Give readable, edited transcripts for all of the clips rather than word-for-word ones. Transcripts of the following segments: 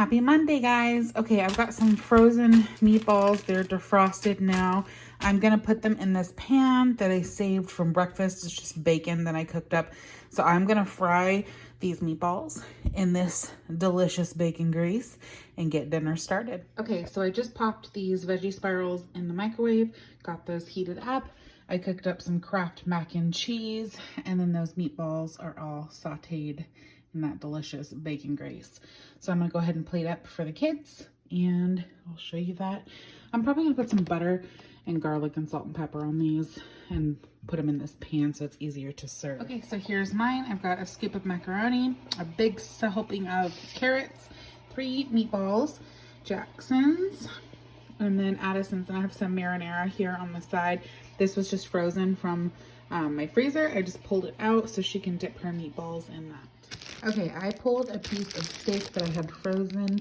Happy Monday, guys. Okay, I've got some frozen meatballs. They're defrosted now. I'm gonna put them in this pan that I saved from breakfast. It's just bacon that I cooked up. So I'm gonna fry these meatballs in this delicious bacon grease and get dinner started. Okay, so I just popped these veggie spirals in the microwave, got those heated up. I cooked up some Kraft mac and cheese, and then those meatballs are all sauteed in that delicious bacon grease. So I'm gonna go ahead and plate up for the kids, and I'll show you that. I'm probably gonna put some butter and garlic and salt and pepper on these and put them in this pan so it's easier to serve. Okay, so here's mine. I've got a scoop of macaroni, a big helping of carrots, 3 meatballs, Jackson's, and then Addison's, and I have some marinara here on the side. This was just frozen from my freezer. I just pulled it out so she can dip her meatballs in that. Okay, I pulled a piece of steak that I had frozen.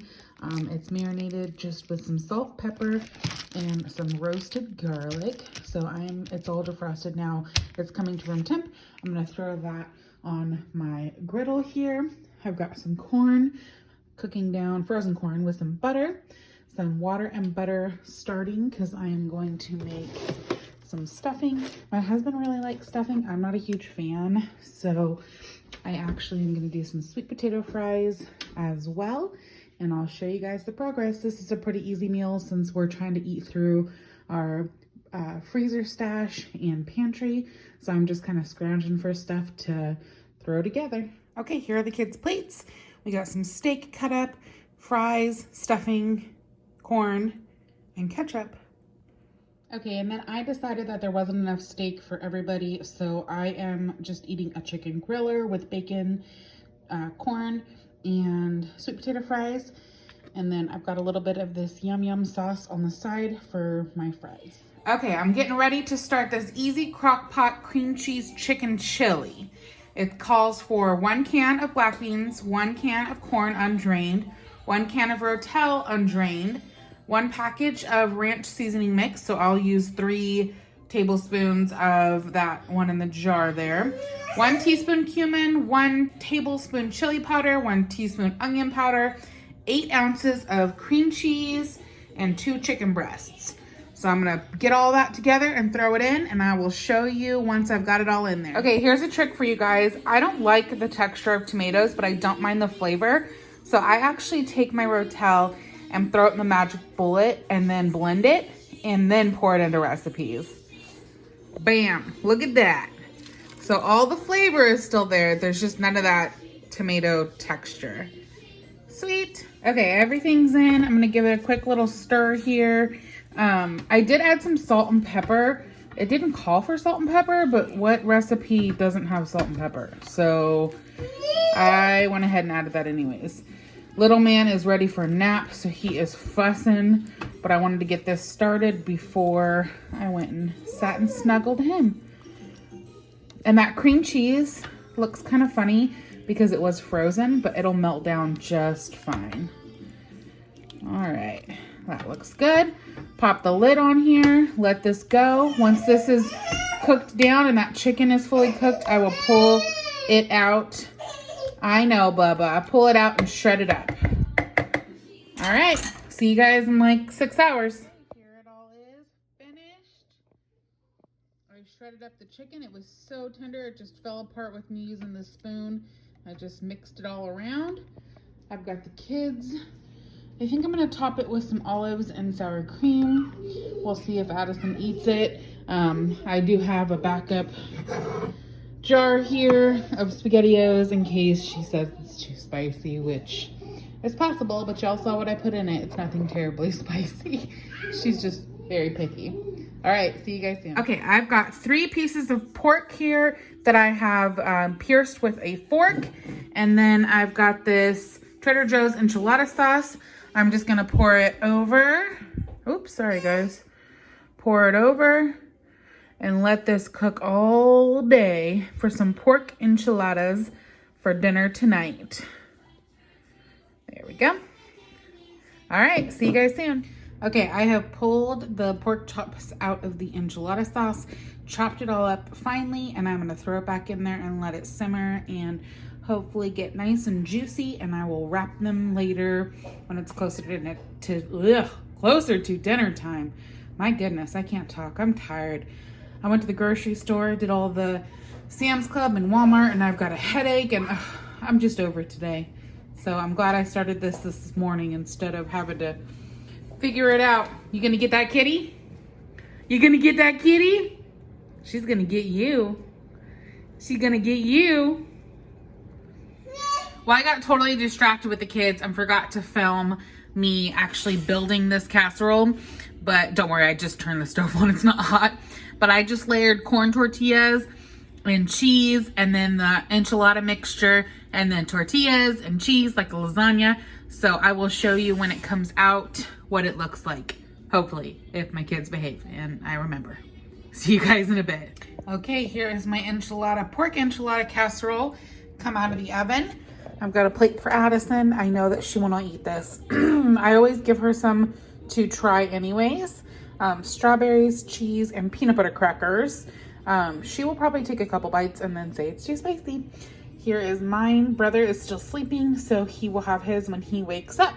It's marinated just with some salt, pepper, and some roasted garlic. So it's all defrosted now. It's coming to room temp. I'm gonna throw that on my griddle here. I've got some corn cooking down, frozen corn with some butter, some water and butter starting because I am going to make some stuffing. My husband really likes stuffing. I'm not a huge fan, so I actually am going to do some sweet potato fries as well, and I'll show you guys the progress. This is a pretty easy meal since we're trying to eat through our freezer stash and pantry, so I'm just kind of scrounging for stuff to throw together. Okay, here are the kids' plates. We got some steak cut up, fries, stuffing, corn, and ketchup. Okay, and then I decided that there wasn't enough steak for everybody, so I am just eating a chicken griller with bacon, corn, and sweet potato fries. And then I've got a little bit of this yum yum sauce on the side for my fries. Okay, I'm getting ready to start this easy crock pot cream cheese chicken chili. It calls for 1 can of black beans, 1 can of corn undrained, 1 can of Rotel undrained, 1 package of ranch seasoning mix, so I'll use 3 tablespoons of that one in the jar there. 1 teaspoon cumin, 1 tablespoon chili powder, 1 teaspoon onion powder, 8 ounces of cream cheese, and 2 chicken breasts. So I'm gonna get all that together and throw it in, and I will show you once I've got it all in there. Okay, here's a trick for you guys. I don't like the texture of tomatoes, but I don't mind the flavor. So I actually take my Rotel and throw it in the magic bullet and then blend it and then pour it into recipes. Bam, look at that. So all the flavor is still there. There's just none of that tomato texture. Sweet. Okay, everything's in. I'm gonna give it a quick little stir here. I did add some salt and pepper. It didn't call for salt and pepper, but what recipe doesn't have salt and pepper? So I went ahead and added that anyways. Little man is ready for a nap, so he is fussing, but I wanted to get this started before I went and sat and snuggled him. And that cream cheese looks kind of funny because it was frozen, but it'll melt down just fine. All right, that looks good. Pop the lid on here, let this go. Once this is cooked down and that chicken is fully cooked, I will pull it out. I know, Bubba. I pull it out and shred it up. All right. See you guys in like 6 hours. Here it all is finished. I shredded up the chicken. It was so tender. It just fell apart with me using the spoon. I just mixed it all around. I've got the kids. I think I'm going to top it with some olives and sour cream. We'll see if Addison eats it. I do have a backup jar here of SpaghettiOs in case she says it's too spicy, which is possible, but y'all saw what I put in it. It's nothing terribly spicy. She's just very picky. All right, see you guys soon. Okay, I've got 3 pieces of pork here that I have pierced with a fork, and then I've got this Trader Joe's enchilada sauce. I'm just gonna pour it over. Oops, sorry guys. Pour it over and let this cook all day for some pork enchiladas for dinner tonight. There we go. All right, see you guys soon. Okay, I have pulled the pork chops out of the enchilada sauce. chopped it all up finely, and I'm gonna throw it back in there and let it simmer and hopefully get nice and juicy, and I will wrap them later when it's closer to dinner time. My goodness, I can't talk. I'm tired. I went to the grocery store, did all the Sam's Club and Walmart, and I've got a headache, and I'm just over it today. So I'm glad I started this morning instead of having to figure it out. You gonna get that kitty? You gonna get that kitty? She's gonna get you. She's gonna get you. Well, I got totally distracted with the kids and forgot to film me actually building this casserole. But don't worry, I just turned the stove on. It's not hot. But I just layered corn tortillas and cheese, and then the enchilada mixture, and then tortillas and cheese like a lasagna. So I will show you when it comes out what it looks like. Hopefully, if my kids behave and I remember. See you guys in a bit. Okay, here is my pork enchilada casserole come out of the oven. I've got a plate for Addison. I know that she will not eat this. I always give her some to try anyways. Strawberries, cheese, and peanut butter crackers. She will probably take a couple bites and then say it's too spicy. Here is mine. Brother is still sleeping, so he will have his when he wakes up.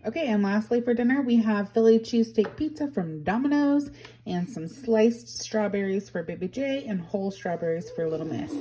Okay, and lastly for dinner, we have Philly cheesesteak pizza from Domino's and some sliced strawberries for Baby J and whole strawberries for Little Miss.